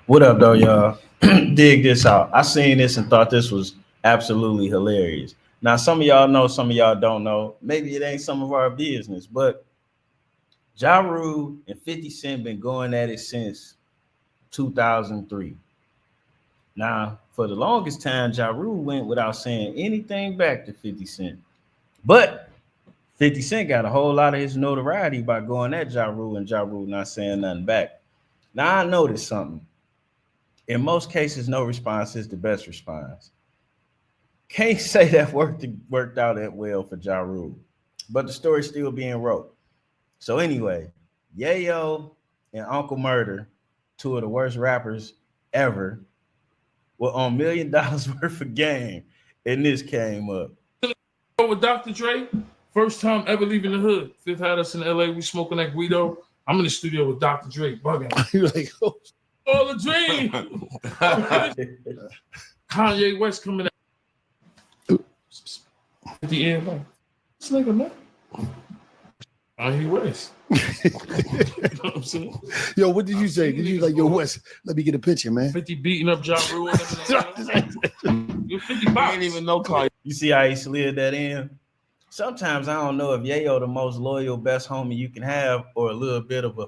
What up, though, y'all? Dig this out. I seen this and thought this was absolutely hilarious. Now, some of y'all know, some of y'all don't know. Maybe it ain't some of our business, but Ja Rule and 50 Cent been going at it since 2003. Now, for the longest time, Ja Rule went without saying anything back to 50 Cent. But 50 Cent got a whole lot of his notoriety by going at Ja Rule and Ja Rule not saying nothing back. Now, I noticed something. In most cases, no response is the best response. Can't say that worked out that well for Ja Rule, but the story's still being wrote. So anyway, Yayo and Uncle Murder, two of the worst rappers ever, were on $1 million worth of game, and this came up. With Dr. Dre, first time ever leaving the hood. Fifth had us in LA. We smoking that Guido. I'm in the studio with Dr. Dre. Bug out. You're like, oh, All the dream. Kanye West coming out. At the end, like, this nigga, man. Kanye West. You know what I'm saying? yo, what did you say? Did you like, yo, West? Let me get a picture, man. 50 beating up Ja Rule. You're 50 bucks. I didn't even know Kanye. You see how he slid that in? Sometimes I don't know if Yayo the most loyal, best homie you can have, or a little bit of a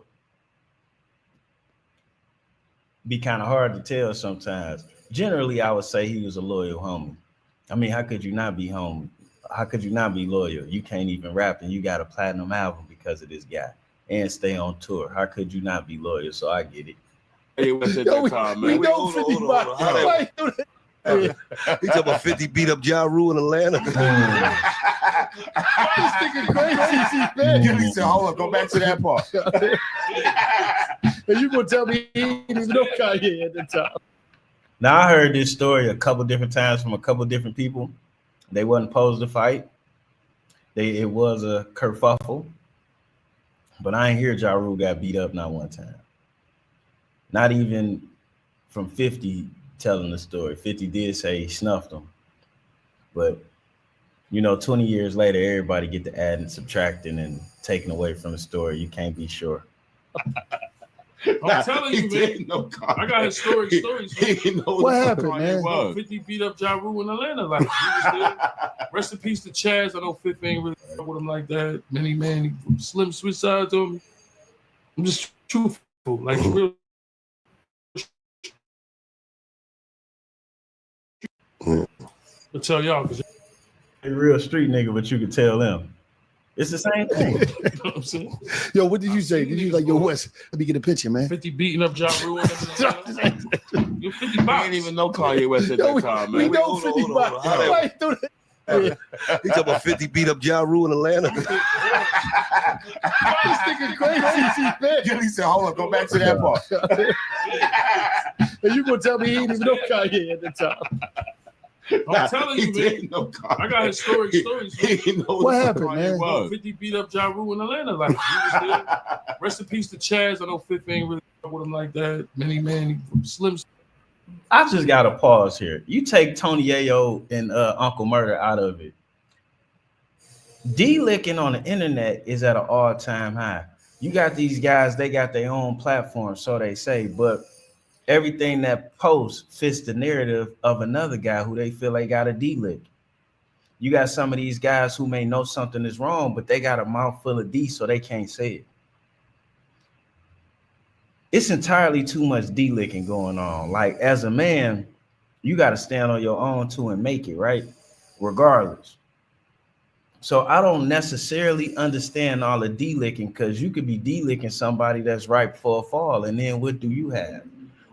be kind of hard to tell sometimes. Generally, I would say he was a loyal homie. I mean, how could you not be homie? How could you not be loyal? You can't even rap and you got a platinum album because of this guy and stay on tour. How could you not be loyal? So I get it. Hey, what's at Yo, that time, we man? know 50 bucks. He talking about 50 beat up Ja Rule in Atlanta. This nigga crazy, man. He said, hold on, go back to that part. And you gonna tell me he didn't even know Kanye at the time? Now I heard this story a couple different times from a couple different people. They wasn't posed to fight. It was a kerfuffle, but I ain't hear Ja Rule got beat up not one time. Not even from 50 telling the story. 50 did say he snuffed him, but 20 years later, everybody get to add and subtracting and taking away from the story. You can't be sure. I'm telling you, man. I got historic stories. What happened, man? 50 beat up Ja Rule in Atlanta. Like, he was there. Rest in peace to Chaz. I know 50 ain't really with him like that. Many man, he slim switch sides on me. I'm just truthful. Like, real. I'll tell y'all, because A real street nigga, but you could tell them. It's the same thing. you know what I'm saying? Yo, what did you say? Did you like, yo, West? Let me get a picture, man. 50 beating up Ja Rule. You're 50 bucks. I didn't even know Kanye West at that time, man. We know 50 bucks. Why you do that? He talking about 50 beat up Ja Rule in Atlanta. This nigga crazy, man. He said, hold on, go back to that part. And you gonna tell me he didn't even know Kanye at the time? I'm telling you, man. I got historic stories. What happened, man? 50 beat up Ja Rule in Atlanta. Like, he was there. Rest in peace to Chaz. I know 50 ain't really with him like that. Many man, he slim. I just got to pause here. You take Tony Yayo and Uncle Murder out of it. D-licking on the internet is at an all-time high. You got these guys, they got their own platform, so they say, but everything that posts fits the narrative of another guy who they feel they got a D-lick. You got some of these guys who may know something is wrong, but they got a mouth full of D, so they can't say it. It's entirely too much D-licking going on. Like, as a man, you got to stand on your own too and make it, right? Regardless. So I don't necessarily understand all the D-licking, because you could be D-licking somebody that's ripe for a fall, and then what do you have?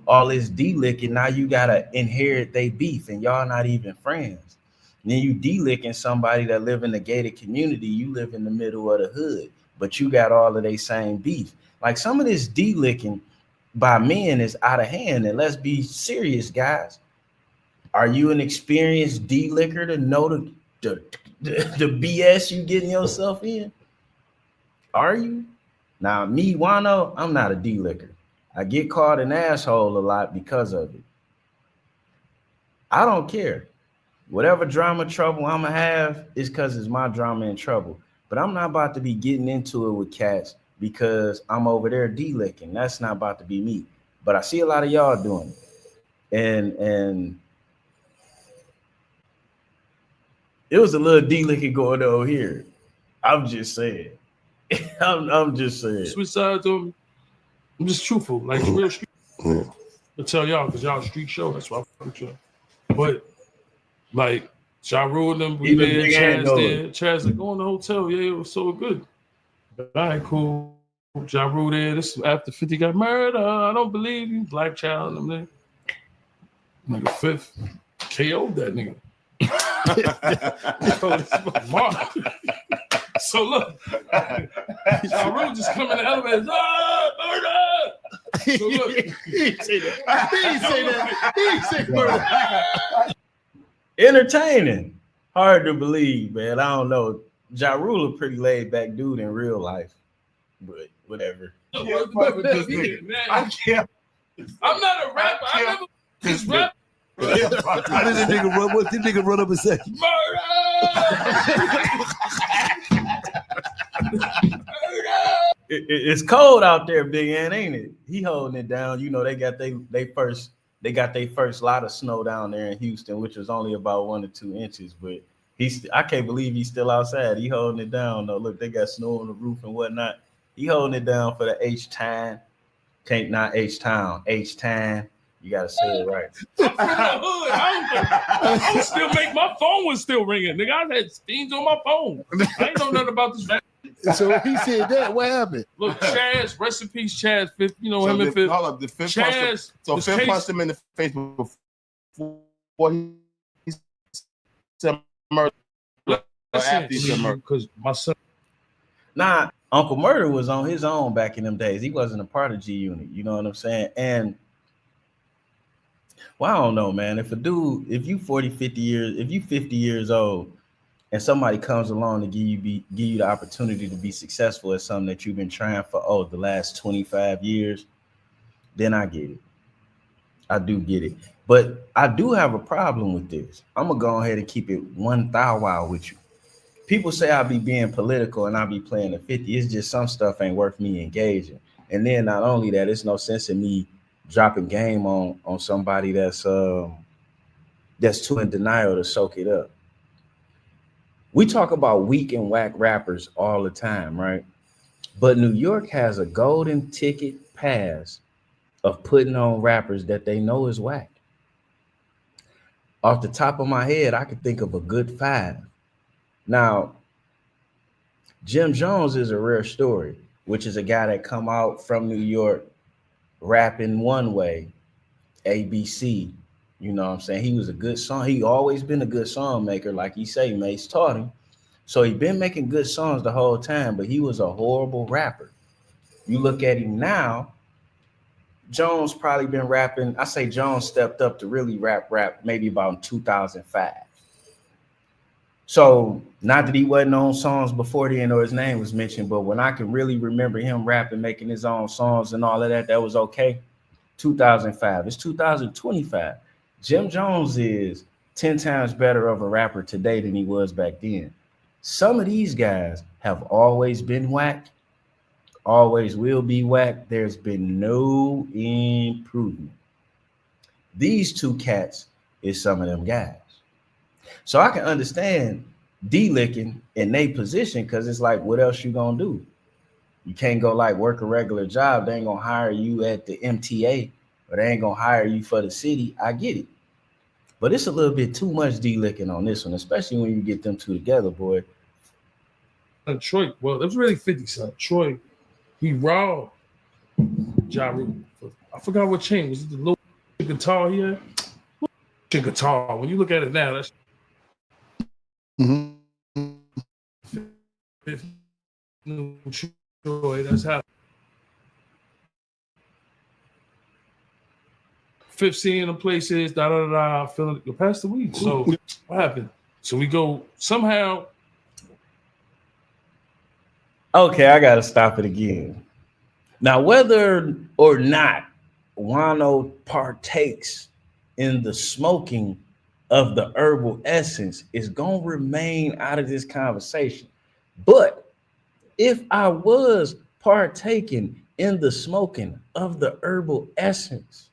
All this D-licking, now you got to inherit they beef, and y'all not even friends. And then you D-licking somebody that live in the gated community, you live in the middle of the hood, but you got all of they same beef. Like, some of this D-licking by men is out of hand. And let's be serious, guys. Are you an experienced D-licker to know the BS you getting yourself in? Are you? Now, me, Juan-o, I'm not a D-licker. I get called an asshole a lot because of it. I don't care. Whatever drama trouble I'm going to have is because it's my drama and trouble. But I'm not about to be getting into it with cats because I'm over there D-licking. That's not about to be me. but I see a lot of y'all doing it. And it was a little D-licking going on here. I'm just saying. I'm just saying. Switch sides on me. I'm just truthful, like real street. Yeah. I tell y'all, because y'all a street show, that's why I fuck with y'all. But like Ja Rule and them, we Even there, Big Ant Chaz knows. there. Chaz like, go in the hotel. Yeah, it was so good. All right, cool. Ja Rule there. This is after 50 got murdered. I don't believe you. Black Child and them there. Nigga fifth. KO'd that nigga. So look, Ja Rule just come in the elevator. Murder! So look. He didn't say that. He didn't say that. He didn't say murder. Entertaining. Hard to believe, man. I don't know. Ja Rule a pretty laid back dude in real life. But whatever. No, Yeah, but fuck with this man, nigga. man, I can't. I'm not a rapper. I never just rap. How did this nigga run? What did nigga run up and say? It's cold out there, Big Ant, ain't it? He holding it down. You know, they got their first lot of snow down there in Houston, which was only about 1 to 2 inches. But I can't believe he's still outside. He holding it down though. Look, they got snow on the roof and whatnot. He holding it down for the H-Time. Can't not H-Town. H-Time. You gotta say it right. I'm from the hood. I would still make my phone was still ringing. Nigga, I had steams on my phone. I ain't know nothing about this rap. So he said that. What happened? Look, Chaz, rest in peace, Chaz. Fifth, you know So him and Fifth. hold up, the Fifth punched him. Chaz. So this Fifth case- punched him in the face before he said murder. After he said murder. Because my son. Nah, Uncle Murder was on his own back in them days. He wasn't a part of G Unit. You know what I'm saying? And well, I don't know, man. If you 40, 50 years, if you 50 years old and somebody comes along to give you the opportunity to be successful at something that you've been trying for the last 25 years, then I get it. I do get it. But I do have a problem with this. I'm gonna go ahead and keep it 1,000 with you. People say I be being political and I be playing the 50. It's just some stuff ain't worth me engaging. And then not only that, it's no sense in me dropping game on somebody that's too in denial to soak it up. We talk about weak and whack rappers all the time, right? But New York has a golden ticket pass of putting on rappers that they know is whack. Off the top of my head, I could think of a good 5. Now, Jim Jones is a rare story, which is a guy that come out from New York rapping one way, ABC. You know what I'm saying? He was a good song. He always been a good song maker, like you say, Mace taught him. So he been making good songs the whole time, but he was a horrible rapper. You look at him now, Jones probably been rapping. I say Jones stepped up to really rap maybe about 2005. So not that he wasn't on songs before then or his name was mentioned, but when I can really remember him rapping, making his own songs and all of that, that was okay. 2005. It's 2025. Jim Jones is 10 times better of a rapper today than he was back then. Some of these guys have always been whack, always will be whack. There's been no improvement. These two cats is some of them guys. So I can understand D-licking in their position because it's like, what else you gonna do? You can't go like work a regular job. They ain't gonna hire you at the MTA or they ain't gonna hire you for the city. I get it. But it's a little bit too much D-licking on this one, especially when you get them two together, boy. Troy, well, it was really 50 Cent. Troy, he raw Ja Rule. I forgot what chain. Was it the little guitar he had? Guitar. When you look at it now, that's Troy. That's how 15 the places, feeling it. Pass the weed. So what happened? So we go somehow. Okay, I gotta stop it again. Now, whether or not Juan-o partakes in the smoking of the herbal essence is gonna remain out of this conversation. But if I was partaking in the smoking of the herbal essence.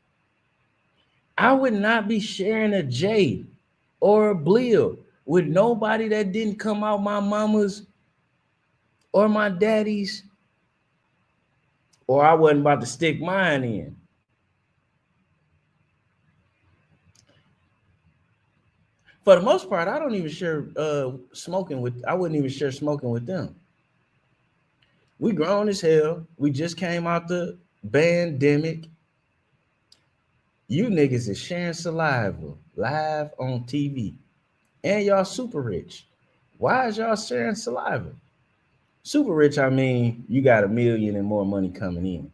I would not be sharing a J or a Bleo with nobody that didn't come out my mama's or my daddy's, or I wasn't about to stick mine in. For the most part, I don't even share smoking with. I wouldn't even share smoking with them. We grown as hell. We just came out the pandemic. You niggas is sharing saliva live on TV, and y'all super rich. Why is y'all sharing saliva? Super rich, I mean, you got $1 million and more money coming in.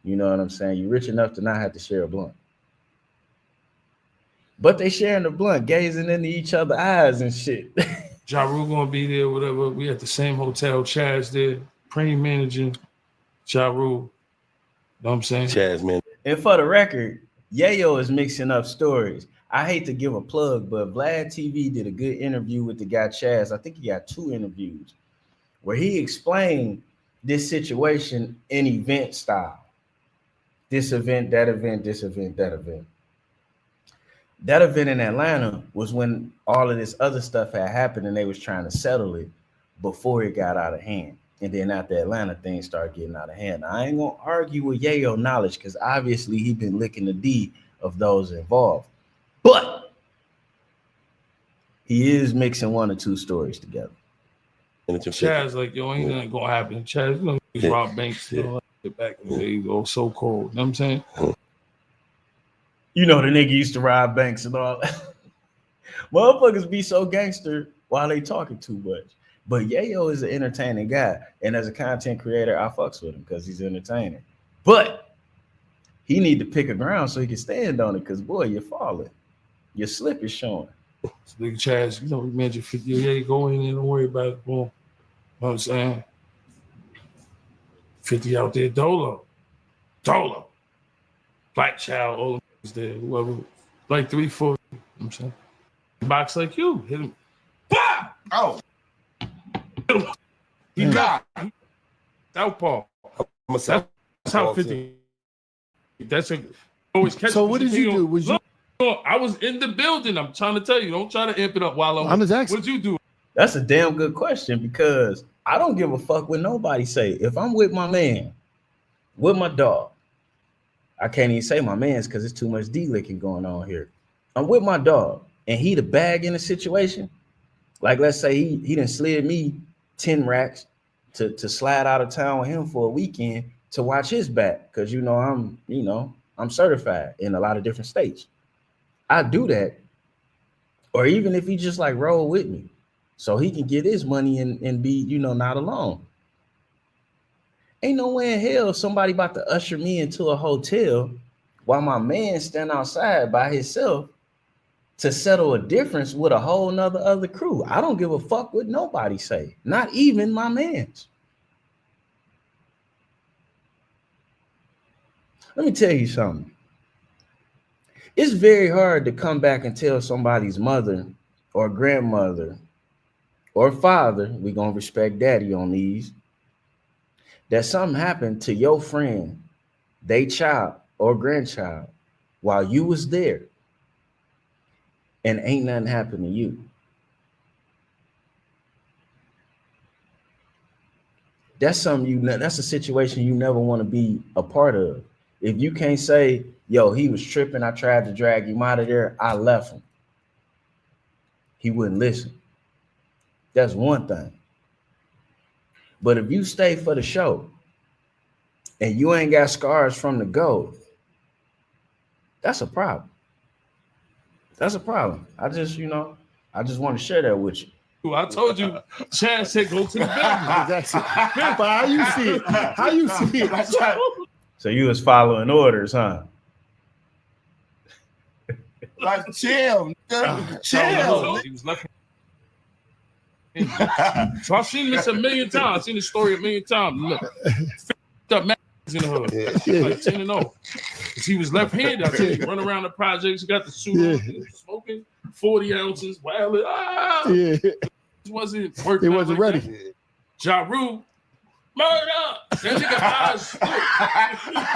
You know what I'm saying? You're rich enough to not have to share a blunt. But they sharing the blunt, gazing into each other's eyes and shit. Ja Rule gonna be there, whatever. We at the same hotel. Chaz there, praying managing. Ja Rule. Know what I'm saying? Chaz, man. And for the record, Yayo is mixing up stories. I hate to give a plug, but Vlad TV did a good interview with the guy Chaz. I think he got 2 interviews where he explained this situation in event style. This event, that event, this event, that event. That event in Atlanta was when all of this other stuff had happened and they was trying to settle it before it got out of hand. And then after Atlanta, things started getting out of hand. Now, I ain't gonna argue with Yayo knowledge because obviously he been licking the D of those involved. But he is mixing 1 or 2 stories together. Chaz, like, yo, ain't nothing gonna happen. Chaz, you know, rob banks, you know, like back in the day, oh, so cold. You know what I'm saying? You know, the nigga used to rob banks and all. Motherfuckers be so gangster while they talking too much. But Yayo is an entertaining guy. And as a content creator, I fucks with him because he's entertaining. But he need to pick a ground so he can stand on it because, boy, you're falling. Your slip is showing. So nigga Chaz, you know, we mentioned 50. Yeah, you go in and don't worry about it. Boom. You know what I'm saying? 50 out there, Dolo. Black Child, all is there, whoever. Like 3, 4. You know what I'm saying? Box like you. Hit him. Bah! Oh. He got Southpaw. That's how 50. That's a always catch. So what did you do? Was you? I was in the building. I'm trying to tell you. Don't try to amp it up while I'm just asking. What did you do? That's a damn good question because I don't give a fuck what nobody say. If I'm with my man, with my dog, I can't even say my man's because it's too much D-licking going on here. I'm with my dog and he the bag in the situation. Like, let's say he done slid me 10 racks to slide out of town with him for a weekend to watch his back. Cause I'm certified in a lot of different states. I do that. Or even if he just like roll with me so he can get his money and be, not alone. Ain't no way in hell somebody about to usher me into a hotel while my man stand outside by himself to settle a difference with a whole nother other crew. I don't give a fuck what nobody say, not even my mans. Let me tell you something. It's very hard to come back and tell somebody's mother or grandmother or father, we gonna respect daddy on these, that something happened to your friend, they child or grandchild while you was there and ain't nothing happened to you. That's that's a situation you never want to be a part of. If you can't say, yo, he was tripping, I tried to drag him out of there, I left him. He wouldn't listen. That's one thing. But if you stay for the show and you ain't got scars from the go, that's a problem. That's a problem. I just want to share that with you. I told you, Chad said go to the building. That's it. But how you see it? How you see it? So you was following orders, huh? Like, chill, chill. He was left. So I've seen this a million times. I've seen this story a million times. Look, up man in the hood, like 10 and 0. He was left-handed. I tell you, run around the projects. He got the suit on, smoking 40 ounces. Wild, it wasn't working. It wasn't like ready. That. Ja Rule, Murder. That nigga eyes look.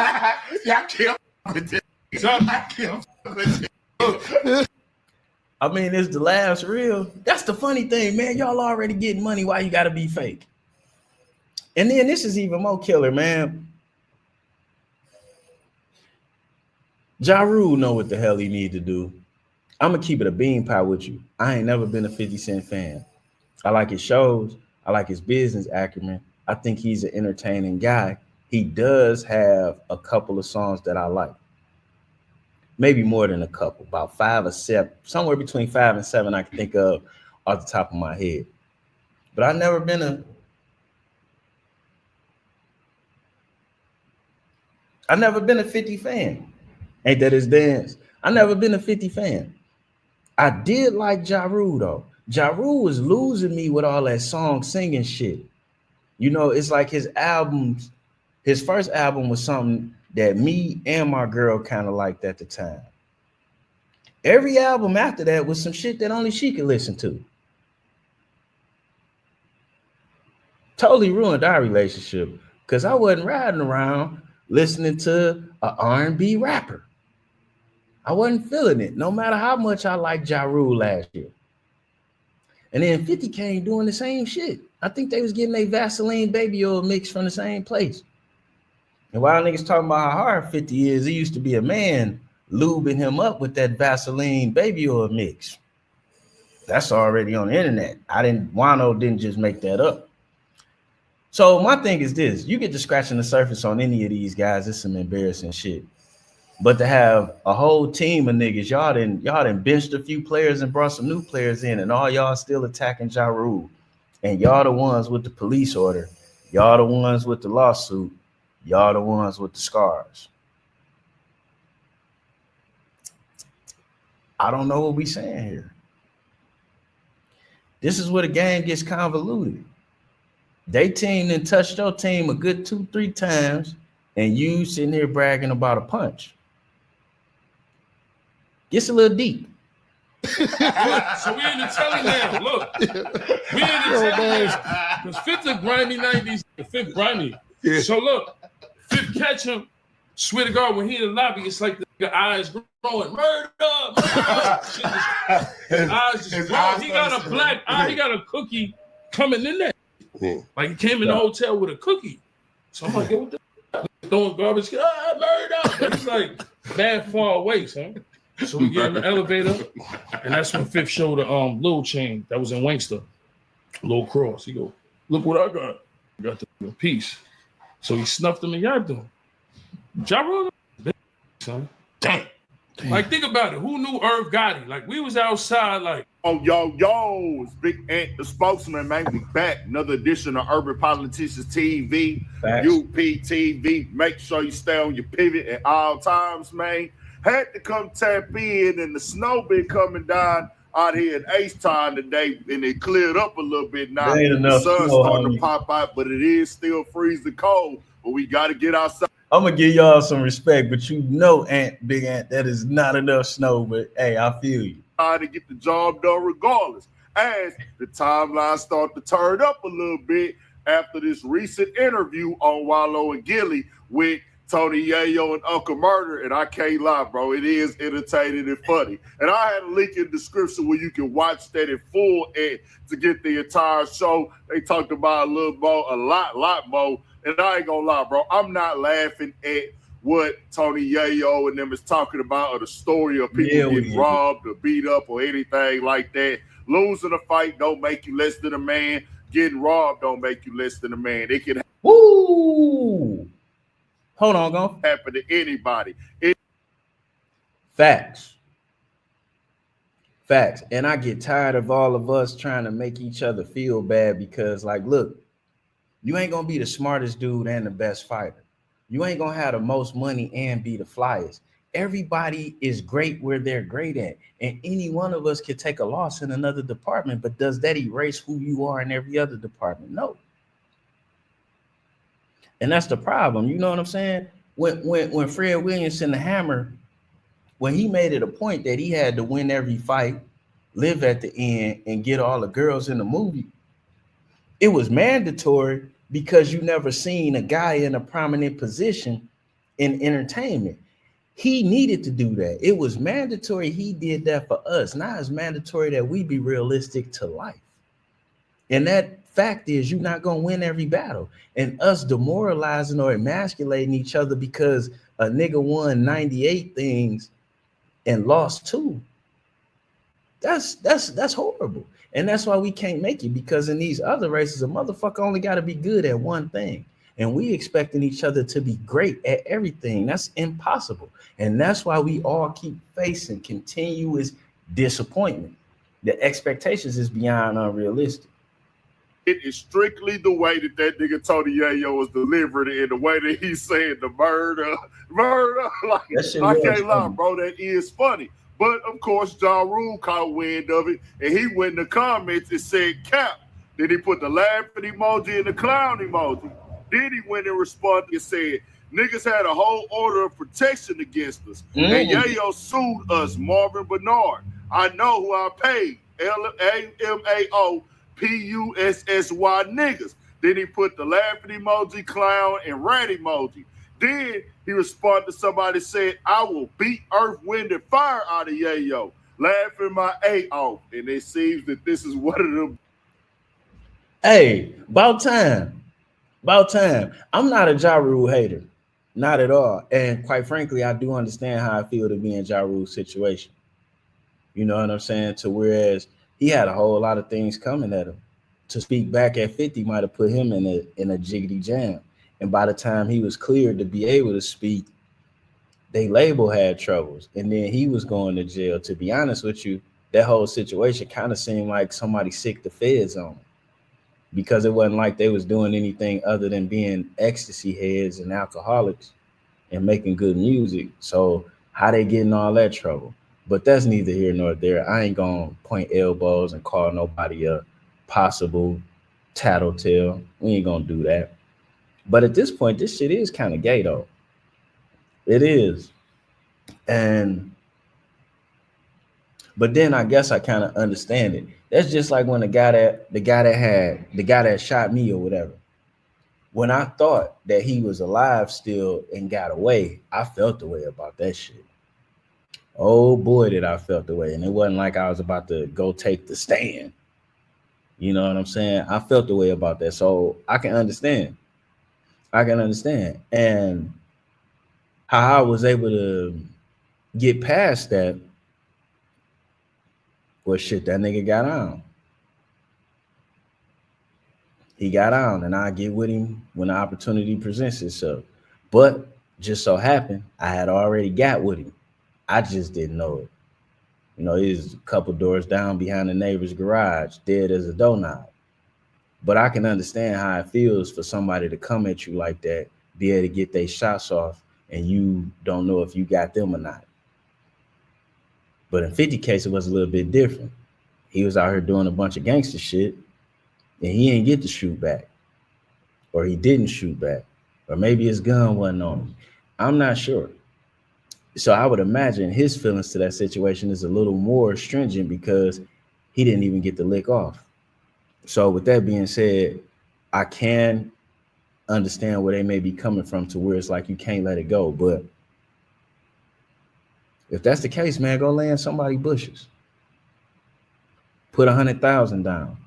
Y'all can't with this. Son, I can't with this. I mean, it's the last reel. That's the funny thing, man. Y'all already getting money. Why you gotta be fake? And then this is even more killer, man. Ja Rule know what the hell he need to do. I'm gonna keep it a bean pie with you. I ain't never been a 50 Cent fan. I like his shows. I like his business acumen. I think he's an entertaining guy. He does have a couple of songs that I like. Maybe more than a couple, about 5 or 7, somewhere between 5 and 7 I can think of off the top of my head. But I've never been a 50 fan. Ain't that his dance? I never been a 50 fan. I did like Ja Rule though. Ja Rule was losing me with all that song singing shit. You know, it's like his albums, his first album was something that me and my girl kind of liked at the time. Every album after that was some shit that only she could listen to. Totally ruined our relationship because I wasn't riding around listening to an R&B rapper. I wasn't feeling it, no matter how much I liked Ja Rule last year. And then 50 came doing the same shit. I think they was getting a Vaseline baby oil mix from the same place. And while niggas talking about how hard 50 is, he used to be a man lubing him up with that Vaseline baby oil mix. That's already on the internet. Juan-o didn't just make that up. So my thing is this: you get to scratching the surface on any of these guys, it's some embarrassing shit. But to have a whole team of niggas, y'all done benched a few players and brought some new players in, and all y'all still attacking Ja Rule. And y'all the ones with the police order. Y'all the ones with the lawsuit. Y'all the ones with the scars. I don't know what we saying here. This is where the game gets convoluted. They team then touched your team a good 2-3 times, and you sitting here bragging about a punch. Gets a little deep. so we in the telly now. Look, we in the telly now. Because Fifth of grimy 90s, the Fifth grimy. Yeah. So look, Fifth catch him. Swear to God, when he in the lobby, it's like the eyes growing. Murder. His eyes just growing. He got a black eye. He got a cookie coming in there. Yeah. Like he came in the hotel with a cookie. So I'm like, yo, what the throwing garbage? Murder. It's like bad far away, son. So we get in the elevator, and that's when Fifth showed the little chain that was in Wankster, little cross. He go, look what I got. I got the piece. So he snuffed him and yapped him. Ja Rule, son. Damn. Like, think about it. Who knew Irv Gotti? Like, we was outside, like. Oh, yo, it's Big Ant, the spokesman, man. We back. Another edition of Urban Politicians TV, Facts. UPTV. Make sure you stay on your pivot at all times, man. Had to come tap in, and the snow been coming down out here in H-Town today, and it cleared up a little bit now. The sun's starting to pop out, but it is still freezing cold. But we got to get outside. I'm gonna give y'all some respect, but you know, Big Ant, that is not enough snow. But hey, I feel you. To get the job done regardless. As the timeline start to turn up a little bit after this recent interview on Juan-o and Gilly with Tony Yayo and Uncle Murder, and I can't lie, bro. It is entertaining and funny. And I had a link in the description where you can watch that in full and to get the entire show. They talked about a lot more. And I ain't gonna lie, bro. I'm not laughing at what Tony Yayo and them is talking about, or the story of people getting robbed or beat up or anything like that. Losing a fight don't make you less than a man. Getting robbed don't make you less than a man. It can Woo! Hold on, go. Happen to anybody. Facts. And I get tired of all of us trying to make each other feel bad because, like, look, you ain't gonna be the smartest dude and the best fighter. You ain't gonna have the most money and be the flyest. Everybody is great where they're great at. And any one of us could take a loss in another department, but does that erase who you are in every other department? No. And that's the problem. You know what I'm saying? When Fred Williamson, the Hammer, when he made it a point that he had to win every fight, live at the end, and get all the girls in the movie, it was mandatory because you never seen a guy in a prominent position in entertainment. He needed to do that. It was mandatory he did that for us. Now it's mandatory that we be realistic to life. And that fact is you're not going to win every battle. And us demoralizing or emasculating each other because a nigga won 98 things and lost 2. That's horrible. And that's why we can't make it, because in these other races, a motherfucker only got to be good at one thing. And we expecting each other to be great at everything. That's impossible. And that's why we all keep facing continuous disappointment. The expectations is beyond unrealistic. It is strictly the way that nigga Tony Yayo was delivered and the way that he said the murder. Like, I can't lie, bro. That is funny. But of course, Ja Rule caught wind of it, and he went in the comments and said cap. Then he put the laughing emoji and the clown emoji. Then he went and responded and said, niggas had a whole order of protection against us. And Yayo sued us, Marvin Bernard. I know who I paid. LAMAO PUSSY niggas. Then he put the laughing emoji, clown, and rat emoji. Then he responded to somebody said, I will beat earth, wind, and fire out of Yayo. Laughing my A off. And it seems that this is one of them. Hey, about time. About time. I'm not a Ja Rule hater. Not at all. And quite frankly, I do understand how I feel to be in Ja Rule's situation. You know what I'm saying? To whereas he had a whole lot of things coming at him. To speak back at 50 might have put him in a jiggity jam. And by the time he was cleared to be able to speak, they label had troubles. And then he was going to jail. To be honest with you, that whole situation kind of seemed like somebody sicked the feds on him. Because it wasn't like they was doing anything other than being ecstasy heads and alcoholics and making good music. So how they get in all that trouble? But that's neither here nor there. I ain't gonna point elbows and call nobody a possible tattletale. We ain't gonna do that. But at this point, this shit is kind of gay though. It is. But then I guess I kind of understand it. That's just like when the guy that shot me or whatever. When I thought that he was alive still and got away, I felt the way about that shit. Oh boy, did I felt the way. And it wasn't like I was about to go take the stand. You know what I'm saying? I felt the way about that. So I can understand. And how I was able to get past that. Well, shit, that nigga got on. He got on, and I get with him when the opportunity presents itself. But just so happened, I had already got with him. I just didn't know it. You know, he was a couple doors down behind the neighbor's garage, dead as a doorknob. But I can understand how it feels for somebody to come at you like that, be able to get their shots off, and you don't know if you got them or not. But in 50 case, it was a little bit different. He was out here doing a bunch of gangster shit, and he didn't get to shoot back. Or he didn't shoot back. Or maybe his gun wasn't on him. I'm not sure. So I would imagine his feelings to that situation is a little more stringent because he didn't even get the lick off. So with that being said, I can understand where they may be coming from to where it's like you can't let it go. But if that's the case, man, go lay in somebody's bushes. Put 100,000 down.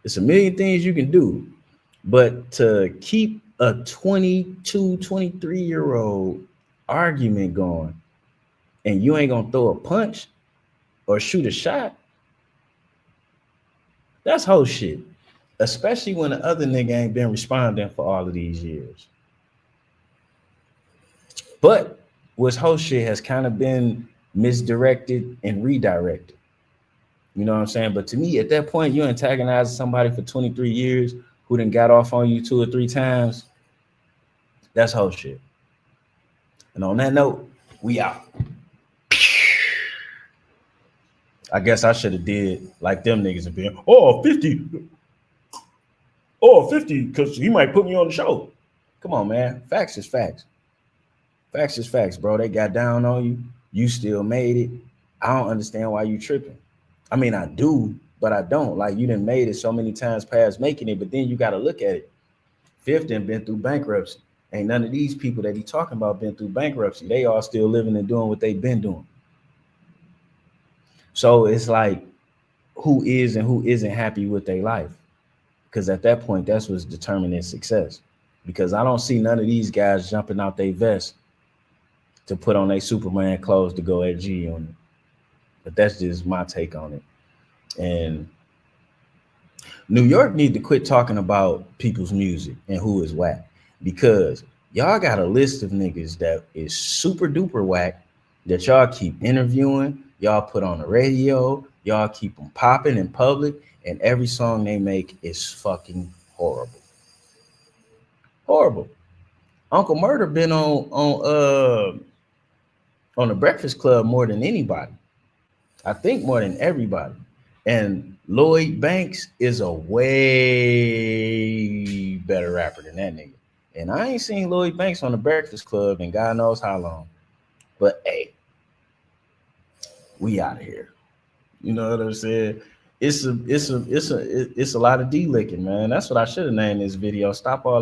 It's a million things you can do. But to keep a 22, 23-year-old argument going and you ain't gonna throw a punch or shoot a shot, that's whole shit. Especially when the other nigga ain't been responding for all of these years. But what's whole shit has kind of been misdirected and redirected. You know what I'm saying? But to me, at that point, you antagonizing somebody for 23 years who done got off on you 2 or 3 times. That's whole shit. And on that note, we out. I guess I should have did like them niggas and been, 50. 50, because he might put me on the show. Come on, man. Facts is facts. Facts is facts, bro. They got down on you. You still made it. I don't understand why you tripping. I mean, I do, but I don't. Like, you done made it so many times past making it, but then you got to look at it. Fifth done been through bankruptcy. Ain't none of these people that he talking about been through bankruptcy. They all still living and doing what they've been doing. So it's like, who is and who isn't happy with their life? Because at that point, that's what's determining success. Because I don't see none of these guys jumping out their vest to put on their Superman clothes to go at G on it. But that's just my take on it. And New York need to quit talking about people's music and who is whack, because y'all got a list of niggas that is super duper whack that y'all keep interviewing, y'all put on the radio, y'all keep them popping in public, and every song they make is fucking horrible. Horrible. Uncle Murder been on the Breakfast Club more than anybody. I think more than everybody. And Lloyd Banks is a way better rapper than that nigga. And I ain't seen Lloyd Banks on the Breakfast Club in God knows how long. But hey, we out of here. You know what I'm saying? It's a lot of D licking, man. That's what I should have named this video. Stop all